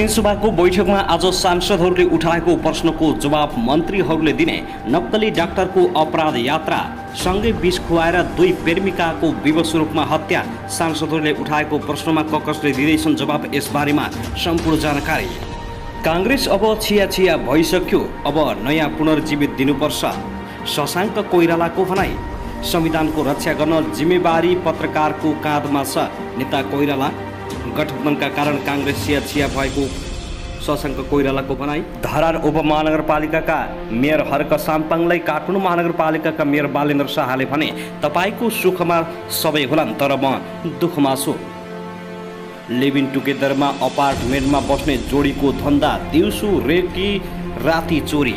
प्रतिनिधिसभाको बैठकमा आज सांसदहरूले उठाएको प्रश्नको जवाब मन्त्रीहरूले दिने। नक्कली डाक्टरको अपराध यात्रा सँगै विष खुवाएर 2 प्रेमिकाको विवश रूपमा हत्या। सांसदहरूले उठाएको प्रश्नमा कसले दिँदैछन् जवाब, यसबारेमा सम्पूर्ण जानकारी। काङ्ग्रेस अब छिया भइसक्यो, अब नयाँ पुनर्जीवित दिनुपर्छ, शशाङ्क कोइरालाको भनाई। संविधानको रक्षा गर्न जिम्मेवारी पत्रकारको काँधमा छ, नेता कोइराला। गठबन्धनका कारण काङ्ग्रेस छिया भएको शशाङ्क कोइरालाको भनाई। धरार उपमहानगरपालिकाका मेयर हर्क साम्पाङलाई काठमाडौँ महानगरपालिकाका मेयर बालेन्द्र शाहले भने, तपाईको सुखमा सबै होलान् तर म दुःखमा छु। लिभिङ टुगेदरमा अपार्टमेन्टमा बस्ने जोडीको धन्दा, दिउँसो रेकी राति चोरी।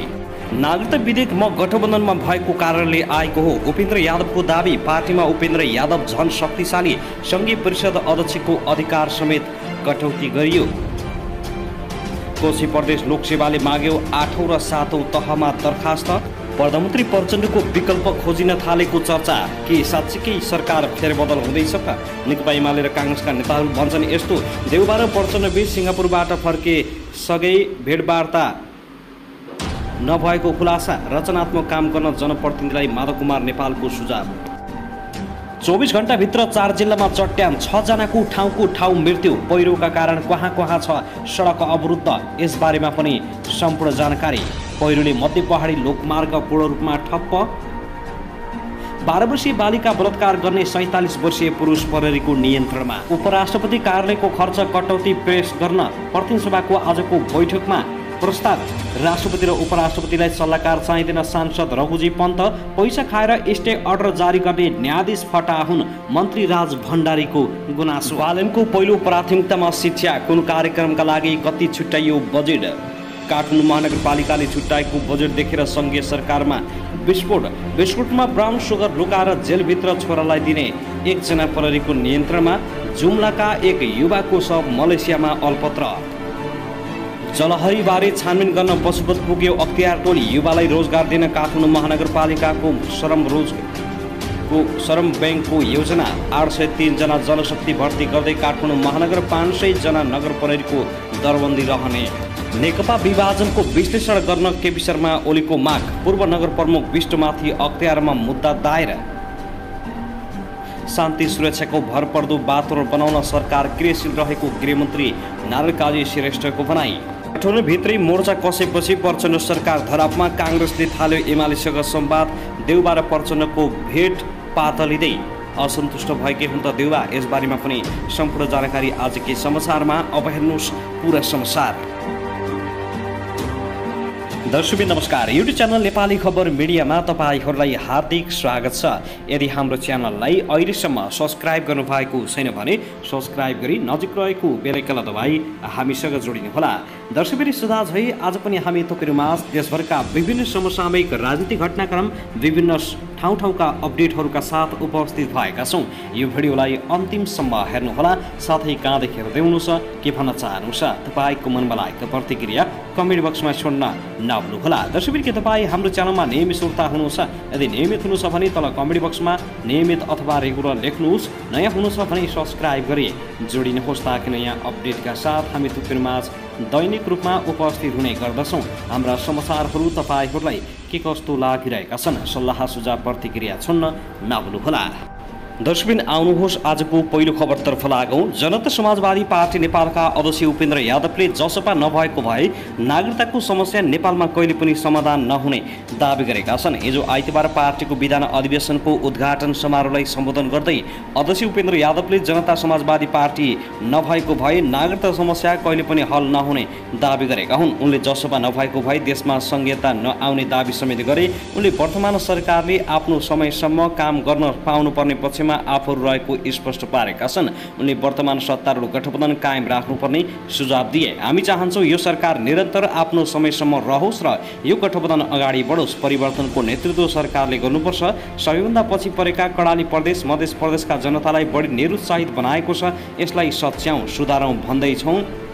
नागरिकता विधेयक म गठबन्धनमा भएको कारणले आएको हो, उपेन्द्र यादवको दाबी। पार्टीमा उपेन्द्र यादव झन शक्तिशाली, सङ्घीय परिषद अध्यक्षको अधिकार समेत कटौती गरियो। कोशी प्रदेश लोकसेवाले माग्यो 8औं र 7औं तहमा दरखास्त। प्रधानमन्त्री प्रचण्डको विकल्प खोजिन थालेको चर्चा, के साँच्चीकै सरकार फेरबदल हुँदैछ त? नेकपा एमाले र काङ्ग्रेसका नेताहरू भन्छन् यस्तो। देउबा र प्रचण्डबीच सिङ्गापुरबाट फर्के सँगै भेटवार्ता नभएको खुलासा। रचनात्मक काम गर्न जनप्रतिनिधिलाई माधव कुमार नेपालको सुझाव। 24 घण्टाभित्र 4 जिल्लामा चट्याङ, 6 जनाको ठाउँको ठाउँ मृत्यु। पहिरोका कारण कहाँ छ सडक अवरुद्ध, यसबारेमा पनि सम्पूर्ण जानकारी। पहिरोले मध्य पहाडी लोकमार्ग पूर्ण रूपमा ठप्प। 12 वर्षीय बालिका बलात्कार गर्ने 47 वर्षीय पुरुष प्रहरीको नियन्त्रणमा। उपराष्ट्रपति कार्यालयको खर्च कटौती पेश गर्न प्रतिनिधिसभाको आजको बैठकमा प्रस्ताव। राष्ट्रपति र उपराष्ट्रपतिलाई सल्लाहकार चाहिँदैन, सांसद रघुजी पन्त। पैसा खाएर स्टे अर्डर जारी गर्ने न्यायाधीश फटा हुन्, मन्त्री राज भण्डारीको गुनासो। बालनको पहिलो प्राथमिकतामा शिक्षा, कुन कार्यक्रमका लागि कति छुट्याइयो बजेट? काठमाडौँ महानगरपालिकाले छुट्याएको बजेट देखेर सङ्घीय सरकारमा विस्फोट। विस्फोटमा ब्राउन सुगर लुकाएर जेलभित्र छोरालाई दिने 1 जना प्रहरीको नियन्त्रणमा। जुम्लाका एक युवाको शव मलेसियामा अल्पत्र। जलहरीबारे छानबिन गर्न पशुपत पुग्यो अख्तियार टोली। युवालाई रोजगार दिन काठमाडौँ महानगरपालिकाको श्रम ब्याङ्कको योजना। 803 जना जनशक्ति भर्ती गर्दै काठमाडौँ महानगर 500 जना नगर प्रहरीको दरबन्दी रहने। नेकपा विभाजनको विश्लेषण गर्न केपी शर्मा ओलीको माग। पूर्व नगर प्रमुख विष्टुमाथि अख्तियारमा मुद्दा दायर। शान्ति सुरक्षाको भरपर्दो वातावरण बनाउन सरकार क्रियाशील रहेको गृहमन्त्री नारायण काजी श्रेष्ठको भनाई। भित्रै मोर्चा कसेपछि प्रचण्ड सरकार धरापमा। काङ्ग्रेसले थाल्यो एमालेसँग संवाद। देउबा र प्रचण्डको भेट पातलिँदै असन्तुष्ट भएकै हुन् त देउबा, यसबारेमा पनि सम्पूर्ण जानकारी आजकै समाचारमा। अब हेर्नुहोस् पुरा समाचार। दर्शक नमस्कार, युट्युब च्यानल नेपाली खबर मिडियामा तपाईहरूलाई हार्दिक स्वागत छ। यदि हाम्रो च्यानललाई अहिलेसम्म सब्सक्राइब गर्नुभएको छैन भने सब्सक्राइब गरी नजिक रहेको बेल आइकन दबाई हामीसँग जोडिनुहोला। दर्शकवृन्द सुझाव है, आज पनि हामी तपाईँहरूमा देशभरका विभिन्न समसामयिक राजनीतिक घटनाक्रम, विभिन्न ठाउँका अपडेटहरूका साथ उपस्थित भएका छौँ। यो भिडियोलाई अन्तिमसम्म हेर्नुहोला, साथै कहाँदेखि हेर्दै हुनुहुन्छ, के भन्न चाहनुहुन्छ, तपाईँको मनमा लागेको प्रतिक्रिया कमेन्ट बक्समा छोड्न नभुल्नुहोला। दर्शकवृन्द, के तपाईँ हाम्रो च्यानलमा नियमित श्रोता हुनुहुन्छ? यदि नियमित हुनुहुन्छ भने तल कमेन्ट बक्समा नियमित अथवा रेगुलर लेख्नुहोस्। नयाँ हुनुहुन्छ भने सब्सक्राइब गरी जोडिनुहोस्, ताकि नयाँ अपडेटका साथ हामी तपाईँहरूमा दैनिक रूपमा उपस्थित हुने गर्दछौँ। हाम्रा समाचारहरू तपाईँहरूलाई के कस्तो लागिरहेका छन्, सल्लाह सुझाव प्रतिक्रिया छोड्न नभुल्नुहोला। दर्शकबिन, आउनुहोस् आजको पहिलो खबरतर्फ लागौँ। जनता समाजवादी पार्टी नेपालका अध्यक्ष उपेन्द्र यादवले जसपा नभएको भए नागरिकताको समस्या नेपालमा कहिले पनि समाधान नहुने दावी गरेका छन्। हिजो आइतबार पार्टीको विधान अधिवेशनको उद्घाटन समारोहलाई सम्बोधन गर्दै अध्यक्ष उपेन्द्र यादवले जनता समाजवादी पार्टी नभएको भए नागरिकता समस्या कहिले पनि हल नहुने दावी गरेका हुन्। उनले जसपा नभएको भए देशमा संघीयता नआउने दावी समेत गरे। उनले वर्तमान सरकारले आफ्नो समयसम्म काम गर्न पाउनुपर्ने पक्ष आफूहरू रहेको स्पष्ट पारेका छन्। उनले वर्तमान सत्तारूढ गठबन्धन कायम राख्नुपर्ने सुझाव दिए। हामी चाहन्छौँ यो सरकार निरन्तर आफ्नो समयसम्म रहोस् र यो गठबन्धन अगाडि बढोस्। परिवर्तनको नेतृत्व सरकारले गर्नुपर्छ। सबैभन्दा पछि परेका कर्णाली प्रदेश, मध्य प्रदेशका जनतालाई बढी निरुत्साहित बनाएको छ। यसलाई सच्याउँ, सुधारौँ भन्दैछौँ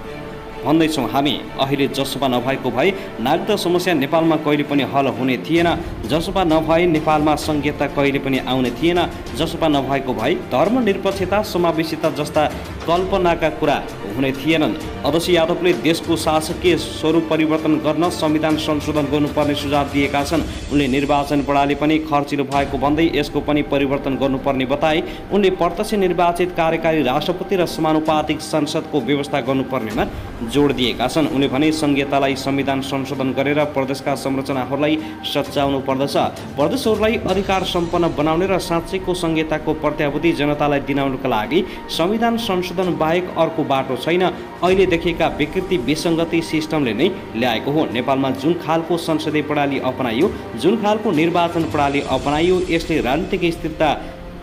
हामी। अहिले जसपा नभएको भए नागरिकता समस्या नेपालमा कहिले पनि हल हुने थिएन। जसपा नभए नेपालमा संघीयता कहिले पनि आउने थिएन। जसपा नभएको भए धर्मनिरपेक्षता, समावेशिता जस्ता कल्पनाका कुरा हुने थिएनन्। अध्यक्ष यादवले देशको शासकीय स्वरूप परिवर्तन गर्न संविधान संशोधन गर्नुपर्ने सुझाव दिएका छन्। उनले निर्वाचन प्रणाली पनि खर्चिलो भएको भन्दै यसको पनि परिवर्तन गर्नुपर्ने बताए। उनले प्रत्यक्ष निर्वाचित कार्यकारी राष्ट्रपति र समानुपातिक संसदको व्यवस्था गर्नुपर्नेमा जोड दिएका छन्। उनले भने संघीयतालाई संविधान संशोधन गरेर प्रदेशका संरचनाहरूलाई सच्याउनु पर्दछ। प्रदेशहरूलाई अधिकार सम्पन्न बनाउने र साँच्चैको संघीयताको प्रत्याभूति जनतालाई दिलाउनका लागि संविधान संशोधन बाहेक अर्को बाटो छैन। अहिले देखिएका विकृति विसङ्गति सिस्टमले नै ल्याएको हो। नेपालमा जुन खालको संसदीय प्रणाली अपनाइयो, जुन खालको निर्वाचन प्रणाली अपनाइयो, यसले राजनीतिक स्थिरता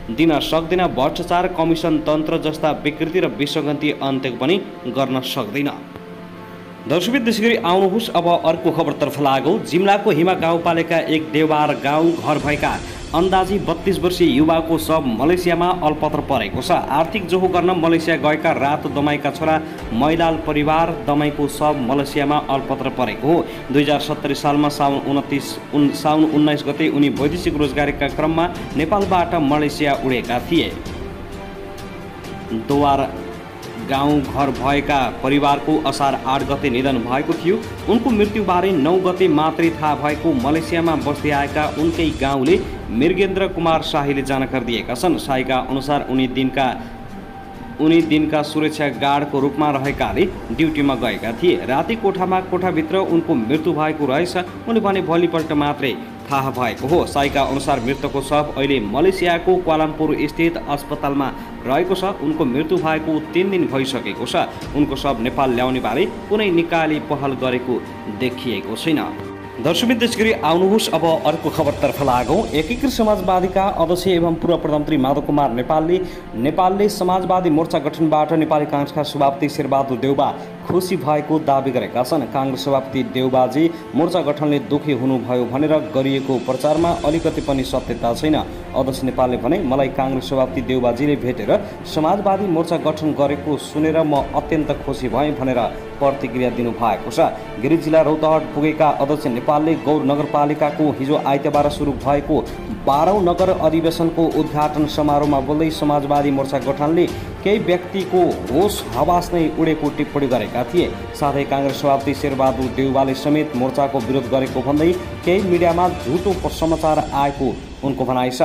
दिन सक्दैन। भ्रष्टाचार, कमिसन तन्त्र जस्ता विकृति र विसङ्गति अन्त्य पनि गर्न सक्दैन। दर्शक त्यसैगरी आउनुहोस् अब अर्को खबरतर्फ लागौँ। जिम्लाको हिमा गाउँपालिका एक देवबार गाउँ घर भएका अन्दाजी 32 वर्षीय युवाको शव मलेसियामा अलपत्र परेको छ। आर्थिक जोहो गर्न मलेसिया गएका रातो दमाईका छोरा मैलाल परिवार दमाईको शव मलेसियामा अलपत्र परेको हो। 2070 सालमा साउन 19 गते उनी वैदेशिक रोजगारीका क्रममा नेपालबाट मलेसिया उडेका थिए। दोवार गाउँ घर भएका परिवारको असार 8 गते निधन भएको थियो। उनको मृत्युबारे 9 गते मात्रै थाहा भएको मलेसियामा बस्दै आएका उनकै गाउँले मृगेन्द्र कुमार शाहीले जानकारी दिएका छन्। शाहीका अनुसार उनी दिनका सुरक्षा गार्डको रूपमा रहेकाले ड्युटीमा गएका थिए। राति कोठाभित्र उनको मृत्यु भएको रहेछ। उनले भने भोलिपल्ट मात्रै थाहा भएको हो। शाहीका अनुसार मृतकको शव अहिले मलेसियाको क्वालालम्पुर स्थित अस्पतालमा रहेको छ। उनको मृत्यु भएको 3 दिन भइसकेको छ। उनको शव नेपाल ल्याउने बारे कुनै निकायले पहल गरेको देखिएको छैन। दर्शक त्यसैगरी आउनुहोस् अब अर्को खबरतर्फ लागौँ। एकीकृत समाजवादीका अध्यक्ष एवं पूर्व प्रधानमन्त्री माधव कुमार नेपालले समाजवादी मोर्चा गठनबाट नेपाली काङ्ग्रेसका सभापति शेरबहादुर देउबा खुसी भएको दावी गरेका छन्। काङ्ग्रेस सभापति देउबाजी मोर्चा गठनले दुखी हुनुभयो भनेर गरिएको प्रचारमा अलिकति पनि सत्यता छैन। अध्यक्ष नेपालले भने मलाई काङ्ग्रेस सभापति देउबाजीले भेटेर समाजवादी मोर्चा गठन गरेको सुनेर म अत्यन्त खुसी भएँ भनेर प्रतिक्रिया दिनुभएको छ। गिरिडीह जिल्ला रौतहट पुगेका अध्यक्ष नेपालले गौर नगरपालिकाको हिजो आइतबार सुरु भएको 12औं नगर अधिवेशनको उद्घाटन समारोहमा बोल्दै समाजवादी मोर्चा गठनले केही व्यक्तिको होस हवास नै उडेको टिप्पणी गरेका थिए। साथै काङ्ग्रेस सभापति शेरबहादुर देउबाले समेत मोर्चाको विरोध गरेको भन्दै केही मिडियामा झुटो समाचार आएको उनको भनाइ छ।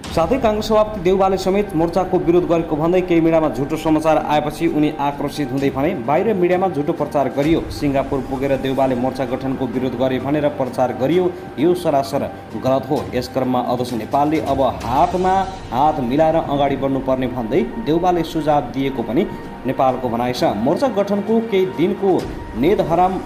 साथै काङ्ग्रेस सभापति देउबाले समेत मोर्चाको विरोध गरेको भन्दै केही मिडियामा झुटो समाचार आएपछि उनी आक्रोशित हुँदै भने बाहिर मिडियामा झुटो प्रचार गरियो। सिङ्गापुर पुगेर देउबाले मोर्चा गठनको विरोध गरे भनेर प्रचार गरियो। यो सरासर गलत हो। यस क्रममा अध्यक्ष नेपालले अब हातमा हात मिलाएर अगाडि बढ्नुपर्ने भन्दै देउबाले सुझाव दिएको पनि नेपालको भनाइ छ। मोर्चा गठनको केही दिनको नेद हराम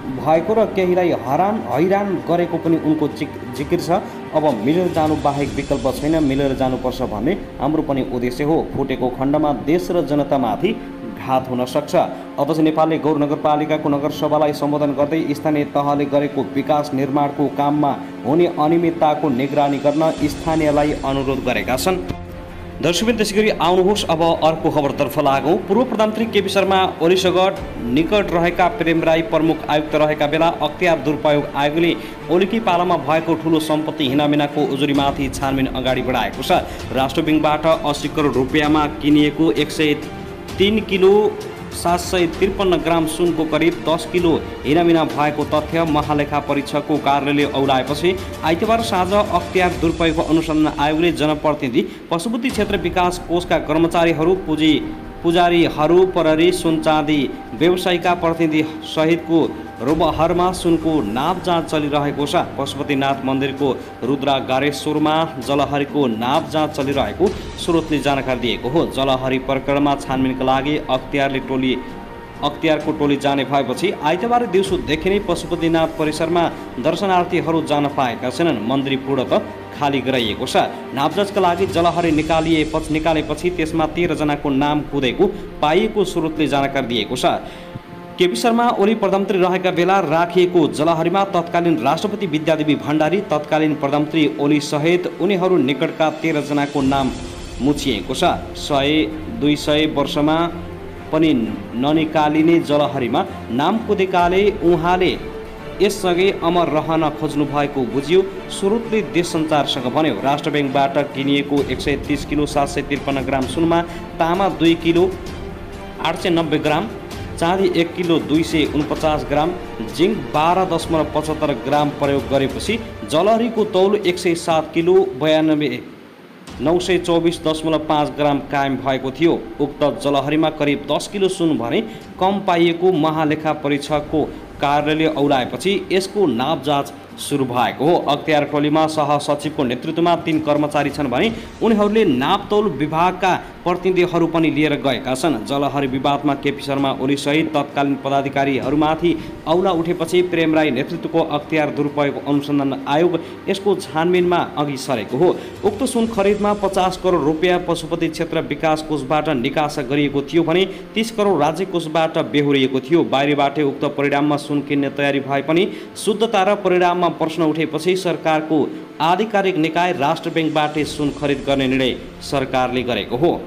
भएको र केहीलाई हैरान गरेको पनि उनको जिकिर छ। अब मिलेर जानु बाहेक विकल्प छैन, मिलेर जानुपर्छ भन्ने हाम्रो पनि उद्देश्य हो। फुटेको खण्डमा देश र जनतामाथि घात हुन सक्छ। अध्यक्ष नेपालले गौर नगरपालिकाको नगरसभालाई सम्बोधन गर्दै स्थानीय तहले गरेको विकास निर्माणको काममा हुने अनियमितताको निगरानी गर्न स्थानीयलाई अनुरोध गरेका छन्। दर्शक त्यसैगरी आउनुहोस् अब अर्को खबरतर्फ लागौँ। पूर्व प्रधानमन्त्री केपी शर्मा ओलीसँग निकट रहेका प्रेम राई प्रमुख आयुक्त रहेका बेला अख्तियार दुरुपयोग आयोगले ओलीकी पालामा भएको ठूलो सम्पत्ति हिनामिनाको उजुरीमाथि छानबिन अगाडि बढाएको छ। राष्ट्र ब्याङ्कबाट 80 करोड रुपियाँमा किनिएको 103 किलो 753 ग्राम सुनको करिब 10 किलो हिनामिना भएको तथ्य महालेखा परीक्षकको कार्यालयले औलाएपछि आइतबार साँझ अख्तियार दुरुपयोग अनुसन्धान आयोगले जनप्रतिनिधि, पशुपति क्षेत्र विकास कोषका कर्मचारीहरू, पुजारीहरू, प्रहरी, सुन चाँदी व्यवसायीका प्रतिनिधि सहितको रोबहरमा सुनको नाप जाँच चलिरहेको छ। पशुपतिनाथ मन्दिरको रुद्रागारेश्वरमा जलहरीको नाप जाँच चलिरहेको स्रोतले जानकारी दिएको हो। जलहरी प्रकरणमा छानबिनका लागि अख्तियारको टोली जाने भएपछि आइतबार दिउँसोदेखि नै पशुपतिनाथ परिसरमा दर्शनार्थीहरू जान पाएका छैनन्। मन्दिर पूर्णतः खाली गराइएको छ। नापजाँचका लागि जलहरी निकालेपछि त्यसमा 13 जनाको नाम कुदेको पाइएको स्रोतले जानकारी दिएको छ। केपी शर्मा ओली प्रधानमन्त्री रहेका बेला राखिएको जलहरीमा तत्कालीन राष्ट्रपति विद्यादेवी भण्डारी, तत्कालीन प्रधानमन्त्री ओली सहित उनीहरू निकटका 13 जनाको नाम मुछिएको छ। 100-200 वर्षमा पनि ननिकालिने जलहरीमा नाम कुदेकाले उहाँले यससँगै अमर रहन खोज्नु भएको बुझियो। स्रोतले देश सञ्चारसँग भन्यो। राष्ट्र ब्याङ्कबाट किनिएको 130 किलो 753 ग्राम सुनमा तामा 2 किलो 890 ग्राम, चाँदी 1 किलो 249 ग्राम, जिङ्क 12.75 ग्राम प्रयोग गरेपछि जलहरीको तौल 107 किलो 924.5 ग्राम कायम भएको थियो। उक्त जलहरीमा करिब 10 किलो सुन भने कम पाइएको महालेखा परीक्षकको कार्यालयले औलाएपछि यसको नाप जाँच सुरु भएको हो। अख्तियार टोलीमा सहसचिवको नेतृत्वमा 3 कर्मचारी छन् भने उनीहरूले नापतौल विभागका प्रतिनिधिहरू पनि लिएर गएका छन्। जलहरी विवादमा केपी शर्मा ओली सहित तत्कालीन पदाधिकारीहरूमाथि औला उठेपछि प्रेम राई नेतृत्वको अख्तियार दुरुपयोग अनुसन्धान आयोग यसको छानबिनमा अघि सरेको हो। उक्त सुन खरिदमा 50 करोड रुपियाँ पशुपति क्षेत्र विकास कोषबाट निकासा गरिएको थियो भने 30 करोड राज्य कोषबाट बेहोरिएको थियो। बाहिरबाट उक्त परिणाममा सुन किन्ने तयारी भए पनि शुद्धता र परिणाममा प्रश्न उठेपछि सरकारको आधिकारिक निकाय राष्ट्र बैंकबाट सुन खरिद गर्ने निर्णय सरकारले गरेको हो।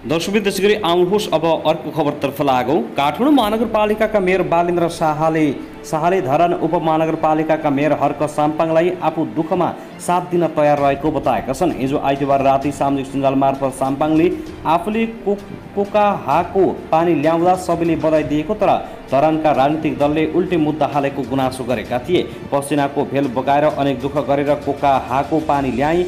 दर्शकवृन्द, त्यसैगरी आउनुहोस् अब अर्को खबरतर्फ लागौँ। काठमाडौँ महानगरपालिकाका मेयर बालेन्द्र शाहले धरान उपमहानगरपालिकाका मेयर हर्क साम्पाङलाई आफू दुःखमा साथ दिन तयार रहेको बताएका छन्। हिजो आइतबार राति सामाजिक सञ्जाल मार्फत साम्पाङले आफूले कोकाहाको पानी ल्याउँदा सबैले बधाई दिएको तर धरानका राजनीतिक दलले उल्टे मुद्दा हालेको गुनासो गरेका थिए। पसिनाको भेल बगाएर अनेक दुःख गरेर कोकाहाको पानी ल्याए,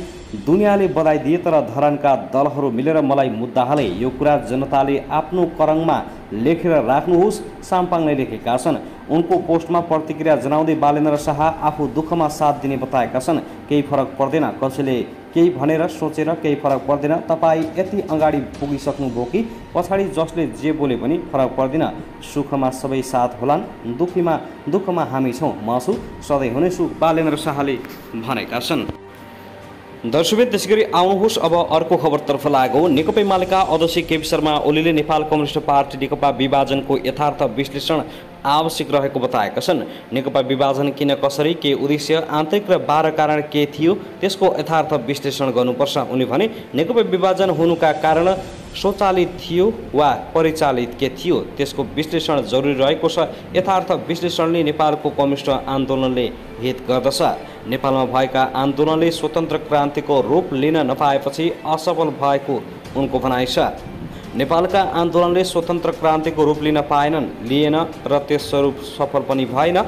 दुनियाँले बधाई दिए तर धरानका दलहरू मिलेर मलाई मुद्दा हाले। यो कुरा जनताले आफ्नो करङमा लेखेर राख्नुहोस्, साम्पाङले लेखेका छन्। उनको पोस्टमा प्रतिक्रिया जनाउँदै बालेन्द्र शाह आफू दुःखमा साथ दिने बताएका छन्। केही फरक पर्दैन, कसैले केही भनेर सोचेर केही फरक पर्दैन। तपाईँ यति अगाडि पुगिसक्नुभयो कि पछाडि जसले जे बोले पनि फरक पर्दैन। सुखमा सबै साथ होलान्, दुःखमा हामी छौँ, म छु, सधैँ हुनेछु, बालेन्द्र शाहले भनेका छन्। दर्शकवृन्द, त्यसैगरी आउनुहोस् अब अर्को खबरतर्फ लागौँ। नेकपा एमालेका अध्यक्ष केपी शर्मा ओलीले नेपाल कम्युनिस्ट पार्टी नेकपा विभाजनको यथार्थ विश्लेषण आवश्यक रहेको बताएका छन्। नेकपा विभाजन किन, कसरी, के उद्देश्य, आन्तरिक र बाह्य कारण के थियो, त्यसको यथार्थ विश्लेषण गर्नुपर्छ। उनले भने नेकपा विभाजन हुनुका कारण स्वचालित थियो वा परिचालित के थियो, त्यसको विश्लेषण जरुरी रहेको छ। यथार्थ विश्लेषणले नेपालको कम्युनिस्ट आन्दोलनले हित गर्दछ। नेपालमा भएका आन्दोलनले स्वतन्त्र क्रान्तिको रूप लिन नपाएपछि असफल भएको उनको भनाइ छ। नेपालका आन्दोलनले स्वतन्त्र क्रान्तिको रूप लिएन र त्यसस्वरूप सफल पनि भएन।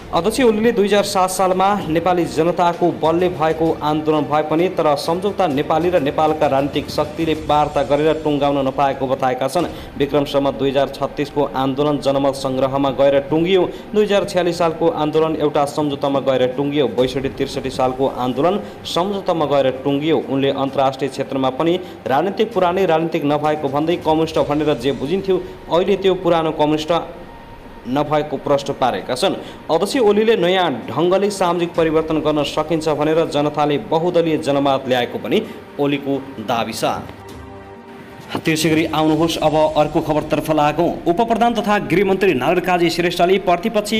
अध्यक्ष ओलीले 2007 सालमा नेपाली जनताको बलले भएको आन्दोलन भए पनि तर सम्झौता नेपाली र नेपालका राजनीतिक शक्तिले वार्ता गरेर टुङ्गाउन नपाएको बताएका छन्। विक्रमसम्म 2036 को आन्दोलन जनमत सङ्ग्रहमा गएर टुङ्गियो। 2046 सालको आन्दोलन एउटा सम्झौतामा गएर टुङ्गियो। 62-63 सालको आन्दोलन सम्झौतामा गएर टुङ्गियो। उनले अन्तर्राष्ट्रिय क्षेत्रमा पनि पुरानै राजनीतिक नभएको भन्दै कम्युनिस्ट भनेर जे बुझिन्थ्यो अहिले त्यो पुरानो कम्युनिस्ट नभएको प्रश्न पारेका छन्। अध्यक्ष ओलीले नयाँ ढङ्गले सामाजिक परिवर्तन गर्न सकिन्छ भनेर जनताले बहुदलीय जनमत ल्याएको पनि ओलीको दाबी छ। त्यसैगरी आउनुहोस् अब अर्को खबरतर्फ लागौँ। उपप्रधान तथा गृहमन्त्री नारायण श्रेष्ठले प्रतिपक्षी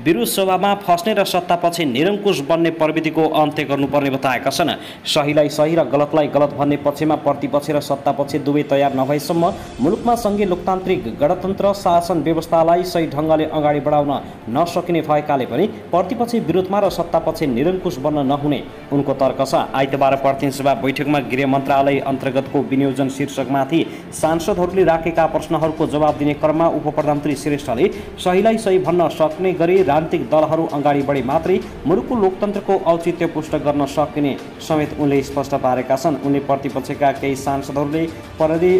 विरोध सभामा फस्ने र सत्तापक्षी निरङ्कुश बन्ने प्रविधिको अन्त्य गर्नुपर्ने बताएका छन्। सहीलाई सही र गलतलाई गलत भन्ने पक्षमा प्रतिपक्ष र सत्तापक्ष दुवै तयार नभएसम्म मुलुकमा सङ्घीय लोकतान्त्रिक गणतन्त्र शासन व्यवस्थालाई सही ढङ्गले अगाडि बढाउन नसकिने भएकाले पनि प्रतिपक्षी विरोधमा र सत्तापक्ष निरङ्कुश बन्न नहुने उनको तर्क छ। आइतबार प्रतिनिधि सभा बैठकमा गृह मन्त्रालय अन्तर्गतको विनियोजन शीर्षकमाथि सांसदहरूले राखेका प्रश्नहरूको जवाब दिने क्रममा उपप्रधानमन्त्री श्रेष्ठले सहीलाई सही भन्न सक्ने गरी राजनीतिक दलहरू अगाडि बढे मात्रै मुलुकको लोकतन्त्रको औचित्य पुष्ट गर्न सकिने समेत उनले स्पष्ट पारेका छन्। उनले प्रतिपक्षका केही सांसदहरूले प्रहरी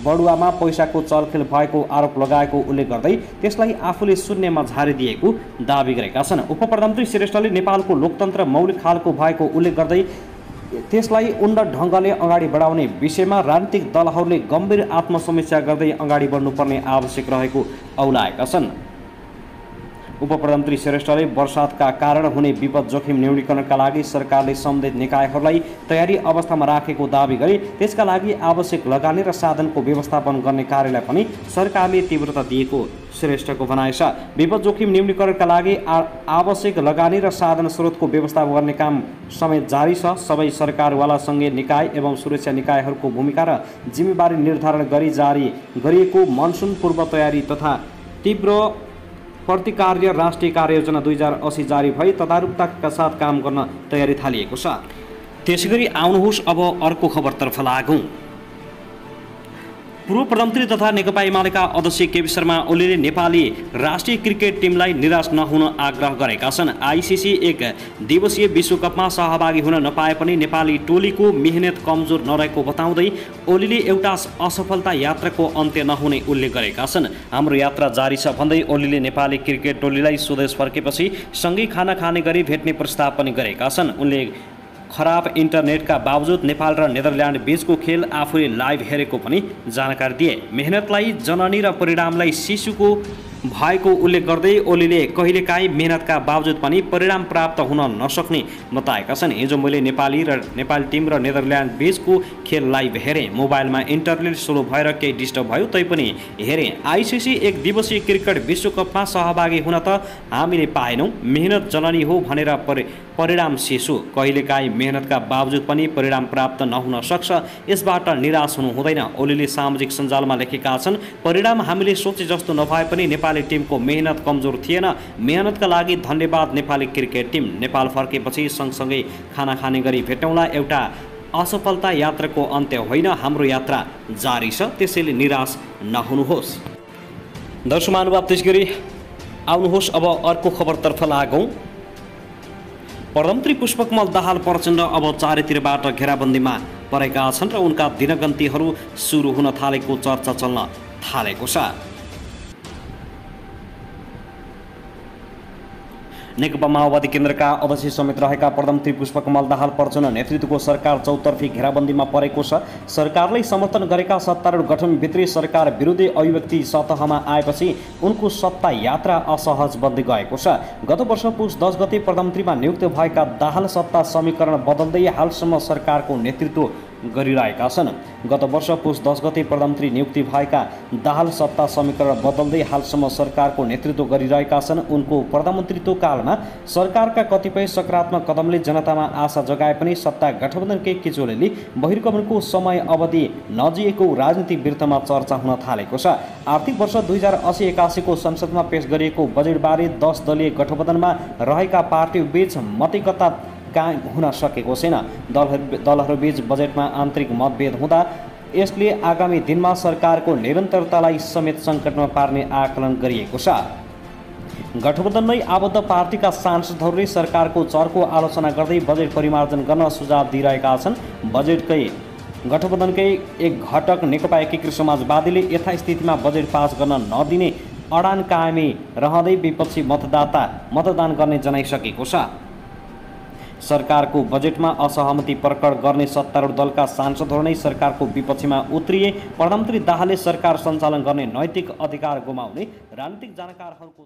बढुवामा पैसाको चलखेल भएको आरोप लगाएको उल्लेख गर्दै त्यसलाई आफूले शून्यमा झारिदिएको दावी गरेका छन्। उपप्रधानमन्त्री श्रेष्ठले नेपालको लोकतन्त्र मौलिक खालको भएको उल्लेख गर्दै त्यसलाई उन्नत ढङ्गले अगाडि बढाउने विषयमा राजनीतिक दलहरूले गम्भीर आत्मसमीक्षा गर्दै अगाडि बढ्नुपर्ने आवश्यक रहेको औलाएका छन्। उपप्रधानमन्त्री श्रेष्ठले वर्षातका कारण हुने विपद जोखिम न्यूनीकरणका लागि सरकारले सम्बन्धित निकायहरूलाई तयारी अवस्थामा राखेको दावी गरे। त्यसका लागि आवश्यक लगानी र साधनको व्यवस्थापन गर्ने कार्यलाई पनि सरकारले तीव्रता दिएको श्रेष्ठको भनाइ छ। विपद जोखिम न्यूनीकरणका लागि आवश्यक लगानी र साधन स्रोतको व्यवस्थापन गर्ने काम समेत जारी छ। सबै सरकारवाला सङ्घीय निकाय एवं सुरक्षा निकायहरूको भूमिका र जिम्मेवारी निर्धारण गरी जारी गरिएको मनसुन पूर्व तयारी तथा तीव्र प्रतिकार्य राष्ट्रिय कार्ययोजना 2080 जारी भई तदारुकताका साथ काम गर्न तयारी थालिएको छ। त्यसैगरी आउनुहोस् अब अर्को खबरतर्फ लागौँ। पूर्व प्रधानमन्त्री तथा नेकपा एमालेका अध्यक्ष केपी शर्मा ओलीले नेपाली राष्ट्रिय क्रिकेट टिमलाई निराश नहुन आग्रह गरेका छन्। आइसिसी एक दिवसीय विश्वकपमा सहभागी हुन नपाए पनि नेपाली टोलीको मेहनत कमजोर नरहेको बताउँदै ओलीले एउटा असफलता यात्राको अन्त्य नहुने उल्लेख गरेका छन्। हाम्रो यात्रा जारी छ भन्दै ओलीले नेपाली क्रिकेट टोलीलाई स्वदेश फर्केपछि सँगै खाना खाने गरी भेट्ने प्रस्ताव पनि गरेका छन्। उनले खराब इन्टरनेटका बावजुद नेपाल र नेदरल्यान्ड बीचको खेल आफूले लाइभ हेरेको पनि जानकारी दिए। मेहनतलाई जननी र परिणामलाई शिशुको भएको उल्लेख गर्दै ओलीले कहिलेकाहीँ मेहनतका बावजुद पनि परिणाम प्राप्त हुन नसक्ने बताएका छन्। हिजो मैले नेपाली टिम र नेदरल्यान्ड बीचको खेल लाइभ हेरेँ। मोबाइलमा इन्टरनेट स्लो भएर केही डिस्टर्ब भयो तैपनि हेरेँ। आइसिसी एक दिवसीय क्रिकेट विश्वकपमा सहभागी हुन त हामीले पाएनौँ। मेहनत जननी हो भनेर परिणाम शिशु। कहिलेकाहीँ मेहनतका बावजुद पनि परिणाम प्राप्त नहुन सक्छ, यसबाट निराश हुनु हुँदैन। ओलीले सामाजिक सञ्जालमा लेखेका छन्, परिणाम हामीले सोचे जस्तो नभए पनि नेपाली टिमको मेहनत कमजोर थिएन। मेहनतका लागि धन्यवाद नेपाली क्रिकेट टिम। नेपाल फर्केपछि सँगसँगै खाना खाने गरी भेटौँला। एउटा असफलता यात्राको अन्त्य होइन, हाम्रो यात्रा जारी छ, त्यसैले निराश नहुनुहोस्। दर्शक महानुभाव, त्यसगरी आउनुहोस् अब अर्को खबरतर्फ लागौँ। प्रधानमन्त्री पुष्पकमल दाहाल प्रचण्ड अब चारैतिरबाट घेराबन्दीमा परेका छन् र उनका दिनगन्तीहरू सुरु हुन थालेको चर्चा चल्न थालेको छ। नेकपा माओवादी केन्द्रका अध्यक्ष समेत रहेका प्रधानमन्त्री पुष्पकमल दाहाल प्रचण्ड नेतृत्वको सरकार चौतर्फी घेराबन्दीमा परेको छ। सरकारलाई समर्थन गरेका सत्तारूढ गठनभित्री सरकार विरोधी अभिव्यक्ति सतहमा आएपछि उनको सत्ता यात्रा असहज बन्दै गएको छ। गत वर्ष पुस 10 गते प्रधानमन्त्रीमा नियुक्त भएका दाहाल सत्ता समीकरण बदल्दै हालसम्म सरकारको नेतृत्व गरिरहेका छन्। गत वर्ष पुस 10 गते प्रधानमन्त्री नियुक्ति भएका दाहाल सत्ता समीकरण बदल्दै हालसम्म सरकारको नेतृत्व गरिरहेका छन्। उनको प्रधानमन्त्रीत्व कालमा सरकारका कतिपय सकारात्मक कदमले जनतामा आशा जगाए पनि सत्ता गठबन्धनकै किचोलेले बहिर्गमनको समय अवधि नजिएको राजनीतिक वृत्तमा चर्चा हुन थालेको छ। आर्थिक वर्ष 2080-81 को संसदमा पेश गरिएको बजेटबारे 10 दलीय गठबन्धनमा रहेका पार्टीबीच मतैकता कायम हुन सकेको छैन। दलहरूबीच बजेटमा आन्तरिक मतभेद हुँदा यसले आगामी दिनमा सरकारको निरन्तरतालाई समेत सङ्कटमा पार्ने आकलन गरिएको छ। गठबन्धनमै आबद्ध पार्टीका सांसदहरूले सरकारको चरको आलोचना गर्दै बजेट परिमार्जन गर्न सुझाव दिइरहेका छन्। गठबन्धनकै एक घटक नेकपा एकीकृत समाजवादीले यथास्थितिमा बजेट पास गर्न नदिने अडान कायमै रहँदै विपक्षी मतदान गर्ने जनाइसकेको छ। सरकारको बजेटमा असहमति प्रकट गर्ने सत्तारूढ दलका सांसदहरू नै सरकारको विपक्षमा उत्रिए। प्रधानमन्त्री दाहालले सरकार सञ्चालन गर्ने नैतिक अधिकार गुमाउने राजनीतिक जानकारहरूको